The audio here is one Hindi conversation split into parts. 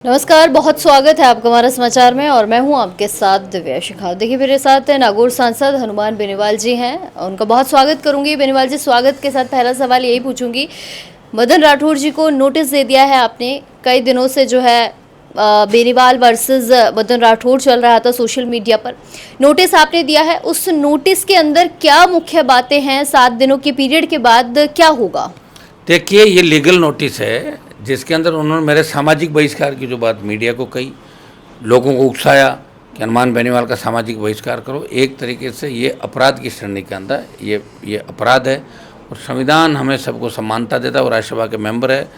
नमस्कार, बहुत स्वागत है आपका हमारा समाचार में और मैं हूं आपके साथ दिव्या शिखा। देखिए मेरे साथ नागौर सांसद हनुमान बेनीवाल जी हैं, उनका बहुत स्वागत करूंगी। बेनीवाल जी, स्वागत के साथ पहला सवाल यही पूछूंगी, मदन राठौर जी को नोटिस दे दिया है आपने। कई दिनों से जो है बेनीवाल वर्सेस मदन राठौर चल रहा था सोशल मीडिया पर, नोटिस आपने दिया है। उस नोटिस के अंदर क्या मुख्य बातें हैं? 7 दिनों के पीरियड के बाद क्या होगा? देखिए, ये लीगल नोटिस है जिसके अंदर उन्होंने मेरे सामाजिक बहिष्कार की जो बात मीडिया को कही, लोगों को उकसाया कि हनुमान बेनीवाल का सामाजिक बहिष्कार करो। एक तरीके से ये अपराध की श्रेणी के अंदर ये अपराध है और संविधान हमें सबको समानता देता है। और राज्यसभा के मेंबर है,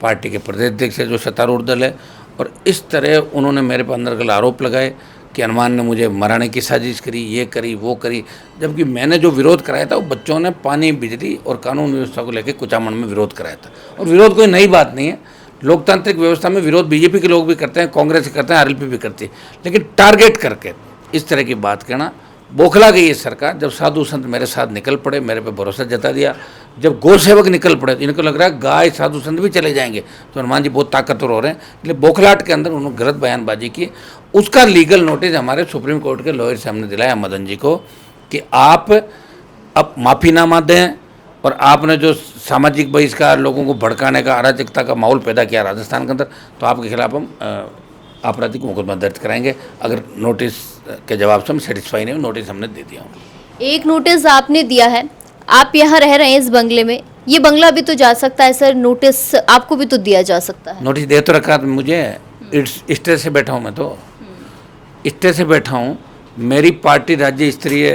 पार्टी के प्रदेश अध्यक्ष है जो सत्तारूढ़ दल है, और इस तरह उन्होंने मेरे पर अंदर आरोप लगाए कि हनुमान ने मुझे मराने की साजिश करी, ये करी वो करी, जबकि मैंने जो विरोध कराया था वो बच्चों ने पानी, बिजली और कानून व्यवस्था को लेकर कुचामन में विरोध कराया था। और विरोध कोई नई बात नहीं है, लोकतांत्रिक व्यवस्था में विरोध बीजेपी के लोग भी करते हैं, कांग्रेस करते हैं, आरएलपी भी करती है, लेकिन टारगेट करके इस तरह की बात कहना, बौखला गई है सरकार। जब साधु संत मेरे साथ निकल पड़े, मेरे पे भरोसा जता दिया, जब गौ सेवक निकल पड़े तो इनको लग रहा है गाय साधु संत भी चले जाएंगे, तो हनुमान जी बहुत ताकतवर हो रहे हैं, इसलिए बौखलाहट के अंदर उन्होंने गलत बयानबाजी की। उसका लीगल नोटिस हमारे सुप्रीम कोर्ट के लॉयर सामने दिलाया मदन जी को कि आप अब माफ़ीनामा दें, और आपने जो सामाजिक बहिष्कार, लोगों को भड़काने का, अराजकता का माहौल पैदा किया राजस्थान के अंदर, तो आपके खिलाफ हम आपराधिक मुकदमा दर्ज कराएंगे। अगर नोटिस के जवाब से हम सेटिस्फाई नहीं, नोटिस हमने दे दिया। एक नोटिस आपने दिया है, आप यहाँ रह रहे हैं इस बंगले में, ये बंगला भी तो जा सकता है सर, नोटिस आपको भी तो दिया जा सकता है। नोटिस दे तो रखा था मुझे, स्टे से बैठा हूँ मैं, तो स्टे से बैठा हूँ। मेरी पार्टी राज्य स्तरीय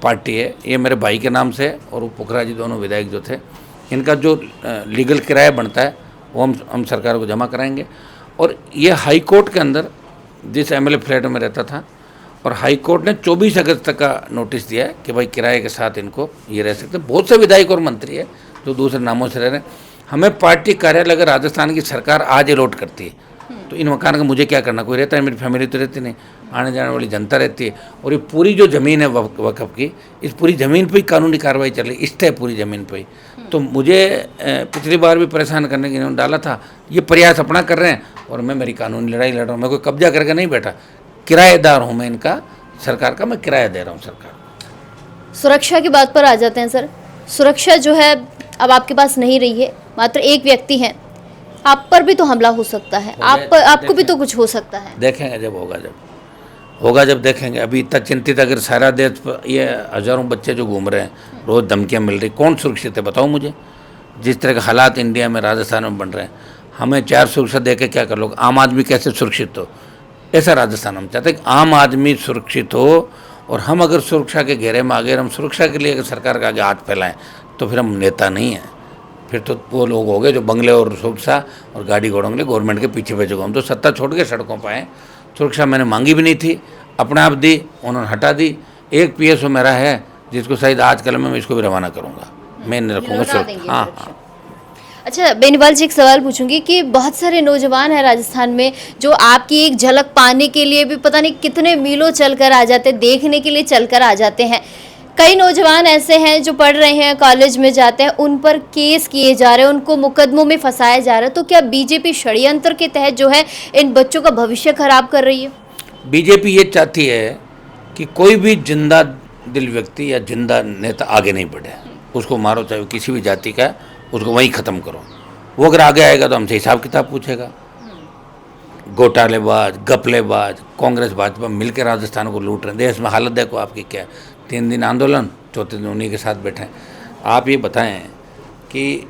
पार्टी है, ये मेरे भाई के नाम से, और वो पोखरा जी दोनों विधायक जो थे, इनका जो लीगल किराया बनता है वो हम सरकार को जमा कराएंगे। और ये हाई कोर्ट के अंदर जिस एमएलए फ्लैट में रहता था, और हाई कोर्ट ने 24 अगस्त तक का नोटिस दिया है कि भाई किराए के साथ इनको ये रह सकते हैं। बहुत से विधायक और मंत्री है जो दूसरे नामों से रह रहे हैं। हमें पार्टी कार्यालय अगर राजस्थान की सरकार आज अलॉट करती है तो इन मकान का मुझे क्या करना? कोई रहता है? मेरी फैमिली तो रहती नहीं, आने जाने वाली जनता रहती है। और ये पूरी जो ज़मीन है वक्फ की, इस पूरी ज़मीन पर ही कानूनी कार्रवाई चल रही, स्टे पूरी ज़मीन पर ही। तो मुझे पिछली बार भी परेशान करने के इन्होंने डाला था, ये प्रयास अपना कर रहे हैं, और मैं मेरी कानूनी लड़ाई लड़ रहा हूँ। मैं कोई कब्जा करके नहीं बैठा, किराएदार हूँ मैं इनका, सरकार का, मैं किराया दे रहा हूँ सरकार। सुरक्षा की बात पर आ जाते हैं सर। सुरक्षा जो है अब आपके पास नहीं रही है, मात्र एक व्यक्ति है, आप पर भी तो हमला हो सकता है, आपको भी तो कुछ हो सकता है। देखेंगे जब होगा जब देखेंगे। अभी इतना चिंतित, अगर सारा देश पर ये हज़ारों बच्चे जो घूम रहे हैं, रोज़ धमकियाँ मिल रही, कौन सुरक्षित है बताओ मुझे? जिस तरह के हालात इंडिया में, राजस्थान में बन रहे हैं, हमें 4 सुरक्षा दे के क्या कर लोग? आम आदमी कैसे सुरक्षित हो? ऐसा राजस्थान हम चाहते हैं कि आम आदमी सुरक्षित हो। और हम अगर सुरक्षा के घेरे में आ गए, हम सुरक्षा के लिए अगर सरकार के आगे हाथ फैलाएं, तो फिर हम नेता नहीं हैं, फिर तो वो लोग हो गए जो बंगले और सुरक्षा और गाड़ी घोड़ों के लिए गवर्नमेंट के पीछे भेजो। हम तो सत्ता छोड़ के सड़कों पर आए। सुरक्षा मैंने मांगी भी नहीं थी, अपने आप दी, उन्होंने हटा दी। एक पीएसओ मेरा है जिसको शायद आजकल मैं इसको भी रवाना करूँगा, मैं नहीं रखूँगा सुरक्षा। हाँ। अच्छा बेनीवाल जी, एक सवाल पूछूंगी कि बहुत सारे नौजवान हैं राजस्थान में जो आपकी एक झलक पाने के लिए भी पता नहीं कितने मीलों चलकर आ जाते हैं, देखने के लिए चलकर आ जाते हैं। कई नौजवान ऐसे हैं जो पढ़ रहे हैं, कॉलेज में जाते हैं, उन पर केस किए जा रहे हैं, उनको मुकदमों में फंसाया जा रहा है। तो क्या बीजेपी षड्यंत्र के तहत जो है इन बच्चों का भविष्य खराब कर रही है? बीजेपी ये चाहती है कि कोई भी जिंदा दिल व्यक्ति या जिंदा नेता आगे नहीं बढ़े, उसको मारो, चाहे किसी भी जाति का, उसको वहीं ख़त्म करो। वो अगर आगे आएगा तो हमसे हिसाब किताब पूछेगा। घोटालेबाज, गपलेबाज, कांग्रेस भाजपा मिलकर राजस्थान को लूट रहे हैं। देश में हालत देखो आपकी क्या है। 3 दिन आंदोलन, चौथे दिन उन्हीं के साथ बैठे हैं। आप ये बताएं कि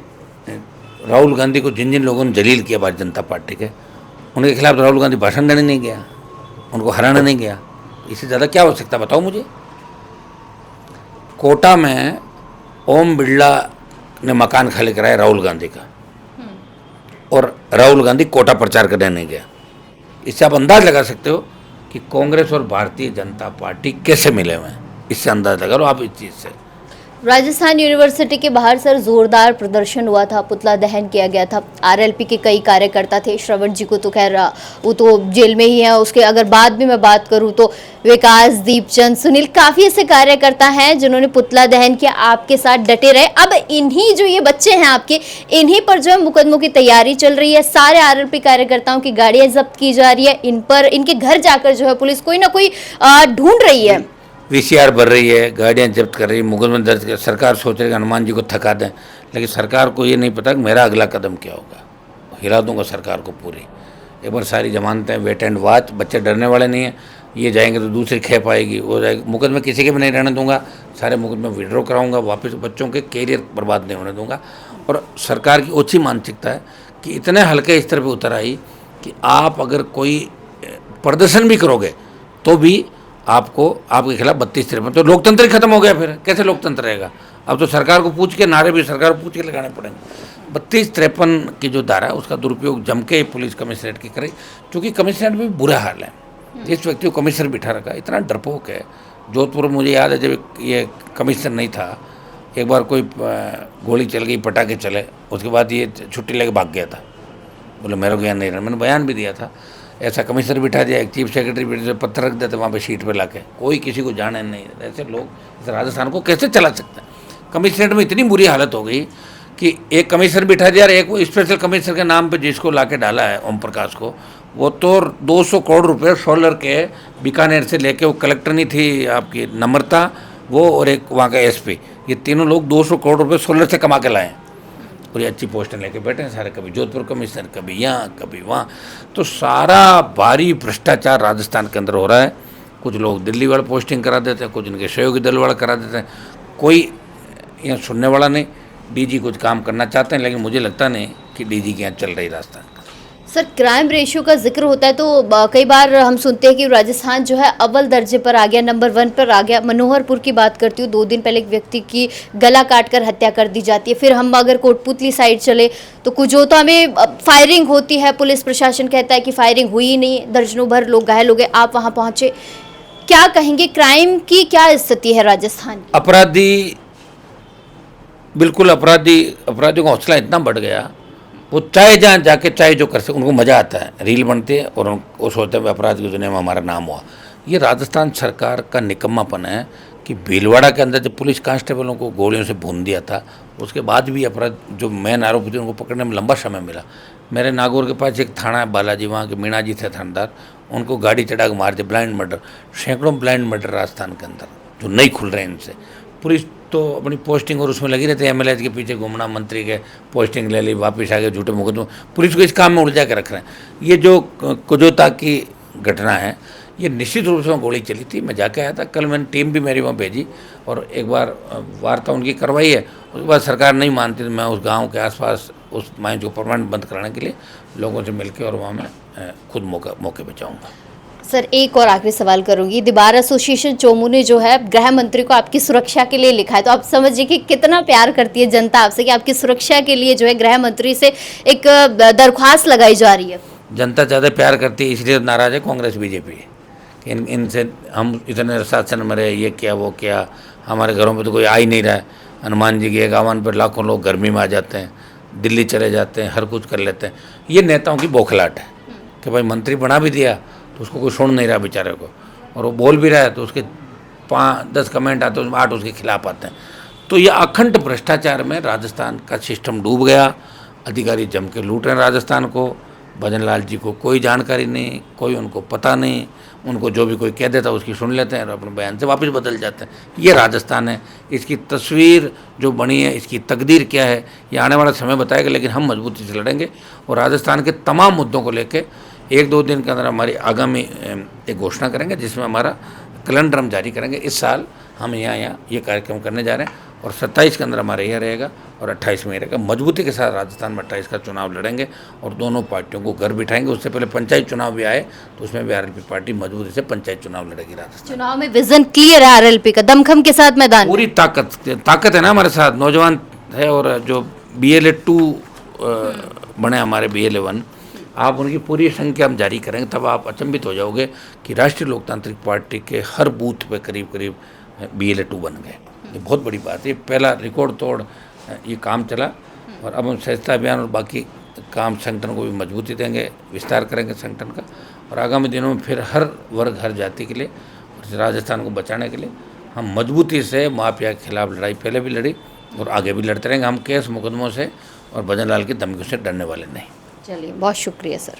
राहुल गांधी को जिन जिन लोगों ने जलील किया भारतीय जनता पार्टी के, उनके खिलाफ राहुल गांधी भाषण देने नहीं गया, उनको हराने नहीं गया। इससे ज़्यादा क्या हो सकता बताओ मुझे? कोटा में ओम बिरला ने मकान खाली कराया राहुल गांधी का, और राहुल गांधी कोटा प्रचार करने नहीं गया। इससे आप अंदाज लगा सकते हो कि कांग्रेस और भारतीय जनता पार्टी कैसे मिले हुए हैं। इससे अंदाज लगा लो आप इस चीज़ से। राजस्थान यूनिवर्सिटी के बाहर सर जोरदार प्रदर्शन हुआ था, पुतला दहन किया गया था। आरएलपी के कई कार्यकर्ता थे। श्रवण जी को तो खैर वो तो जेल में ही है। उसके अगर बाद में मैं बात करूं तो विकास, दीपचंद, सुनील, काफी ऐसे कार्यकर्ता हैं जिन्होंने पुतला दहन किया, आपके साथ डटे रहे। अब इन्हीं जो ये बच्चे हैं आपके, इन्हीं पर जो है मुकदमों की तैयारी चल रही है। सारे आरएलपी कार्यकर्ताओं की गाड़ियां जब्त की जा रही है। इन पर इनके घर जाकर जो है पुलिस कोई ना कोई ढूंढ रही है। वीसीआर भर रही है, गाड़ियाँ जब्त कर रही है, मुकदमा दर्ज कर। सरकार सोच रही है कि हनुमान जी को थका दें, लेकिन सरकार को ये नहीं पता कि मेरा अगला कदम क्या होगा। हिला दूंगा सरकार को पूरी। एक बार सारी जमानतें वेट एंड वॉच, बच्चे डरने वाले नहीं हैं। ये जाएंगे तो दूसरी खेप आएगी, वो जाएगी। मुकदमे किसी के भी नहीं रहने दूंगा, सारे मुकदमे विड्रॉ कराऊंगा, वापस बच्चों के कैरियर बर्बाद नहीं होने दूंगा। और सरकार की ओछी मानसिकता है कि इतने हल्के स्तर पर उतर आई कि आप अगर कोई प्रदर्शन भी करोगे तो भी आपको आपके खिलाफ 32-53, तो लोकतंत्र ही खत्म हो गया। फिर कैसे लोकतंत्र रहेगा? अब तो सरकार को पूछ के, नारे भी सरकार को पूछ के लगाने पड़ेंगे। 32-53 की जो धारा है उसका दुरुपयोग जम के पुलिस कमिश्नरेट की करे, क्योंकि कमिश्नरेट में भी बुरा हाल है। जिस व्यक्ति को कमिश्नर बिठा रखा, इतना डरपोक है। जोधपुर में मुझे याद है जब ये कमिश्नर नहीं था, एक बार कोई गोली चल गई, पटाखे चले, उसके बाद ये छुट्टी लेके भाग गया था। बोले मेरे को यहाँ नहीं रहना। मैंने बयान भी दिया था। ऐसा कमिश्नर बिठा दिया, एक चीफ सेक्रेटरी बिठा, पत्थर रख देते वहाँ पे शीट पे लाके, कोई किसी को जाने नहीं। ऐसे लोग इस राजस्थान को कैसे चला सकते हैं? कमिश्नरेट में इतनी बुरी हालत हो गई कि एक कमिश्नर बिठा दिया और एक वो स्पेशल कमिश्नर के नाम पे जिसको लाके डाला है, ओम प्रकाश को, वो तो 200 करोड़ रुपये सोलर के बीकानेर से लेके, वो कलेक्टर नहीं थी आपकी नम्रता, वो और एक वहाँ का एसपी, ये तीनों लोग 200 करोड़ रुपये सोलर से कमा के लाए और ये अच्छी पोस्टें लेके बैठे हैं सारे, कभी जोधपुर कमिश्नर, कभी यहाँ, कभी वहाँ। तो सारा भारी भ्रष्टाचार राजस्थान के अंदर हो रहा है। कुछ लोग दिल्ली वाले पोस्टिंग करा देते हैं, कुछ इनके सहयोगी दल वाले करा देते हैं, कोई यहाँ सुनने वाला नहीं। डीजी कुछ काम करना चाहते हैं, लेकिन मुझे लगता नहीं कि डीजी के यहाँ चल रही राजस्थान। सर, क्राइम रेशियो का जिक्र होता है तो कई बार हम सुनते हैं कि राजस्थान जो है अव्वल दर्जे पर आ गया, नंबर 1 पर आ गया। मनोहरपुर की बात करती हूँ, 2 दिन पहले एक व्यक्ति की गला काटकर हत्या कर दी जाती है। फिर हम अगर कोटपुतली साइड चले तो कुजोता में फायरिंग होती है, पुलिस प्रशासन कहता है कि फायरिंग हुई ही नहीं, दर्जनों भर लोग घायल हो गए। आप वहाँ पहुँचे, क्या कहेंगे, क्राइम की क्या स्थिति है राजस्थान की? अपराधी, बिल्कुल अपराधियों का हौसला इतना बढ़ गया, वो चाहे जहाँ जाके चाहे जो कर सके, उनको मज़ा आता है। रील बनते हैं और वो सोचते हैं अपराध की दुनिया में हमारा नाम हुआ। ये राजस्थान सरकार का निकम्मापन है कि भीलवाड़ा के अंदर जब पुलिस कांस्टेबलों को गोलियों से भून दिया था, उसके बाद भी अपराध जो मेन आरोपी थे उनको पकड़ने में लंबा समय मिला। मेरे नागौर के पास एक थाना है बालाजी, वहाँ के मीणा जी थे थानेदार, उनको गाड़ी चढ़ा के मार दिया। ब्लाइंड मर्डर, सैकड़ों ब्लाइंड मर्डर राजस्थान के अंदर जो नहीं खुल रहे हैं इनसे। पुलिस तो अपनी पोस्टिंग और उसमें लगी रहती है, एमएलए के पीछे घूमना, मंत्री के पोस्टिंग ले ली, वापस आ गए, झूठे मुकदमे। पुलिस को इस काम में उलझा के रख रहे हैं। ये जो कुजोता की घटना है, ये निश्चित रूप से गोली चली थी। मैं जाके आया था कल, मैंने टीम भी मेरी वहाँ भेजी और एक बार वार्ता उनकी करवाई है। उसके बाद सरकार नहीं मानती तो मैं उस गाँव के आसपास उस माइंस को परमानेंट बंद कराने के लिए लोगों से मिलकर और वहाँ मैं खुद मौके पर जाऊँगा। सर, एक और आखिरी सवाल करूंगी। द बार एसोसिएशन चोमू ने जो है गृह मंत्री को आपकी सुरक्षा के लिए लिखा है, तो आप समझिए कि कितना प्यार करती है जनता आपसे कि आपकी सुरक्षा के लिए जो है गृह मंत्री से एक दरख्वास्त लगाई जा रही है। जनता ज़्यादा प्यार करती है, इसलिए नाराज है कांग्रेस बीजेपी। इनसे हम इतने शासन में रहे, ये क्या वो क्या, हमारे घरों में तो कोई आ ही नहीं रहा है। हनुमान जी के एक आह्वान पर लाखों लोग गर्मी में आ जाते हैं, दिल्ली चले जाते हैं, हर कुछ कर लेते हैं। ये नेताओं की बौखलाहट है कि भाई मंत्री बना भी दिया तो उसको कोई सुन नहीं रहा बेचारे को, और वो बोल भी रहा है तो उसके 5-10 कमेंट आते हैं, उसमें 8 उसके खिलाफ आते हैं। तो ये अखंड भ्रष्टाचार में राजस्थान का सिस्टम डूब गया। अधिकारी जम के लूट रहे हैं राजस्थान को। भजन लाल जी को कोई जानकारी नहीं, कोई उनको पता नहीं। उनको जो भी कोई कह देता है उसकी सुन लेते हैं और अपने बयान से वापस बदल जाते हैं। ये राजस्थान है। इसकी तस्वीर जो बनी है, इसकी तकदीर क्या है, ये आने वाला समय बताएगा। लेकिन हम मजबूती से लड़ेंगे और राजस्थान के तमाम मुद्दों को लेकर 1-2 दिन के अंदर हमारी आगामी एक घोषणा करेंगे, जिसमें हमारा कैलेंडर हम जारी करेंगे। इस साल हम यहाँ ये कार्यक्रम करने जा रहे हैं और 27 के अंदर हमारा यह रहेगा और 28 में रहेगा। मजबूती के साथ राजस्थान में 28 का चुनाव लड़ेंगे और दोनों पार्टियों को घर बिठाएंगे। उससे पहले पंचायत चुनाव भी आए तो उसमें भी आरएलपी पार्टी मजबूती से पंचायत चुनाव लड़ेगी। राजस्थान चुनाव में विजन क्लियर है आरएलपी का, दमखम के साथ मैदान, पूरी ताकत है ना हमारे साथ। नौजवान है और जो BLA-2 बने हमारे BLA-1, आप उनकी पूरी संख्या हम जारी करेंगे, तब आप अचंभित हो जाओगे कि राष्ट्रीय लोकतांत्रिक पार्टी के हर बूथ पे करीब करीब BLA-2 बन गए। ये बहुत बड़ी बात है। ये पहला रिकॉर्ड तोड़ ये काम चला और अब हम सहिष्णुता अभियान और बाकी काम संगठन को भी मजबूती देंगे, विस्तार करेंगे संगठन का और आगामी दिनों में फिर हर वर्ग हर जाति के लिए और राजस्थान को बचाने के लिए हम मजबूती से माफिया के खिलाफ लड़ाई पहले भी लड़ी और आगे भी लड़ते रहेंगे। हम केस मुकदमों से और भजन लाल की धमकियों से डरने वाले नहीं। चलिए, बहुत शुक्रिया सर।